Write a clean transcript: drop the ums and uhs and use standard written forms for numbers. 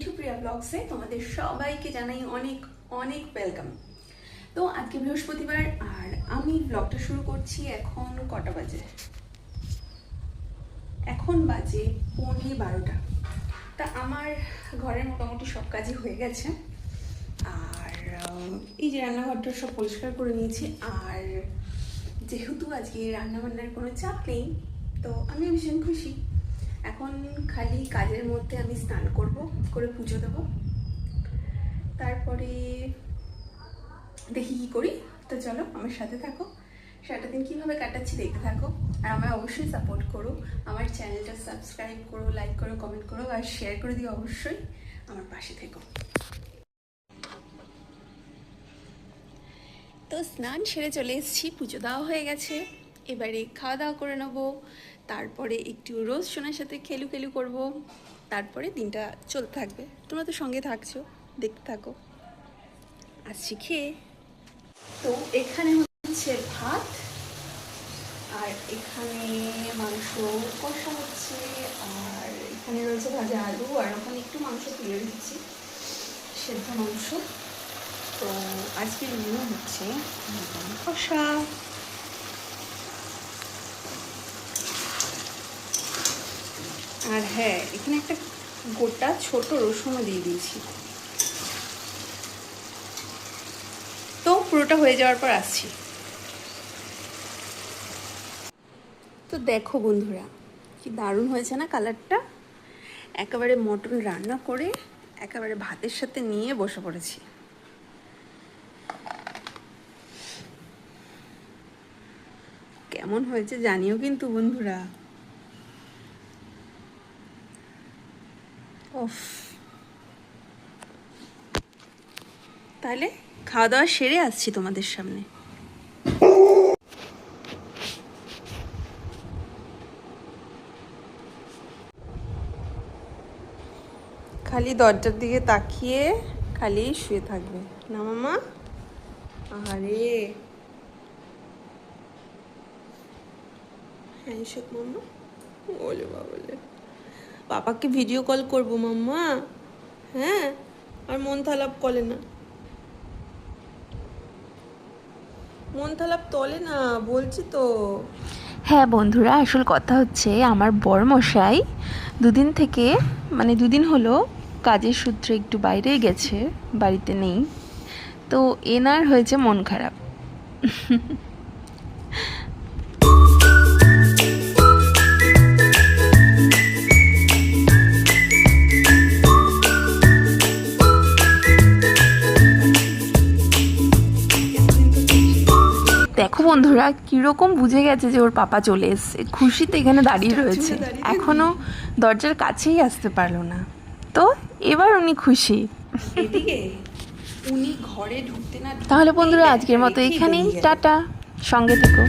মিঠু প্রিয়া ব্লগসে তোমাদের সবাইকে জানাই অনেক অনেক ওয়েলকাম। তো আজকে বৃহস্পতিবার আর আমি ব্লগটা শুরু করছি। এখন কটা বাজে? এখন বাজে 11:30। তা আমার ঘরের মোটামুটি সব কাজই হয়ে গেছে। আর এই যে রান্নাঘরটা সব পরিষ্কার করে নিয়েছি। আর যেহেতু আজকে রান্নাবান্নার কোনো চাপ নেই, তো আমি ভীষণ খুশি। এখন খালি কাজের মধ্যে আমি স্নান করে পুজো দেবো, তারপরে দেখি কি করি। তো চলো আমার সাথে থাকো, সারাটা দিন কীভাবে কাটাচ্ছি দেখতে থাকো। আর আমায় অবশ্যই সাপোর্ট করো, আমার চ্যানেলটা সাবস্ক্রাইব করো, লাইক করো, কমেন্ট করো আর শেয়ার করে দিও। অবশ্যই আমার পাশে থেকো। তো স্নান সেরে চলে এসেছি, পুজো দেওয়া হয়ে গেছে। এবারে খাওয়া দাওয়া করে নেবো, তারপরে একটু রোজ সোনার সাথে খেলু করব, তারপরে দিনটা চলতে থাকবে। তোমরা তো সঙ্গে থাকছো, দেখতে থাকো। আসছি খেয়ে। তো এখানে হচ্ছে ভাত, আর এখানে মাংস কষা হচ্ছে, আর এখানে রয়েছে ভাজা আলু, আর ওখানে একটু মাংস তুলে দিচ্ছি, সেদ্ধ মাংস। তো আজকের মেনু হচ্ছে কষা। আর হ্যাঁ, এখানে একটা গোটা ছোট রসুনও দিয়ে দিয়েছি। তো পুরোটা হয়ে যাওয়ার পর আসছি। তো দেখো বন্ধুরা, কি দারুণ হয়েছে না কালারটা। একেবারে মটন রান্না করে একেবারে ভাতের সাথে নিয়ে বসে পড়েছি। কেমন হয়েছে জানিও কিন্তু বন্ধুরা। ওফ, তাহলে খাওয়া দাওয়া সেরে আসছি তোমাদের সামনে। খালি দরজার দিকে তাকিয়ে খালি শুয়ে থাকবে না মামা? আরে হ্যাঁ মাম্মা, বলে বাবলে পাপাকে ভিডিও কল করবো মাম্মা। হ্যাঁ, আর মন থালাপ করে না, মন থালাপ তলে না, বলছি তো। হ্যাঁ বন্ধুরা, আসল কথা হচ্ছে আমার বরমশাই দুদিন হলো কাজের সূত্রে একটু বাইরে গেছে, বাড়িতে নেই। তো এনার হয়েছে মন খারাপ। দেখো বন্ধুরা, কিরকম বুঝে গেছে যে ওর পাপা চলে এসছে। খুশিতে এখানে দাঁড়িয়ে রয়েছে, এখনো দরজার কাছেই আসতে পারলো না। তো এবার উনি খুশি। এদিকে উনি ঘরে ঢুকতে না। তাহলে বন্ধুরা আজকের মতো এখানেই, টাটা, সঙ্গে থেকো।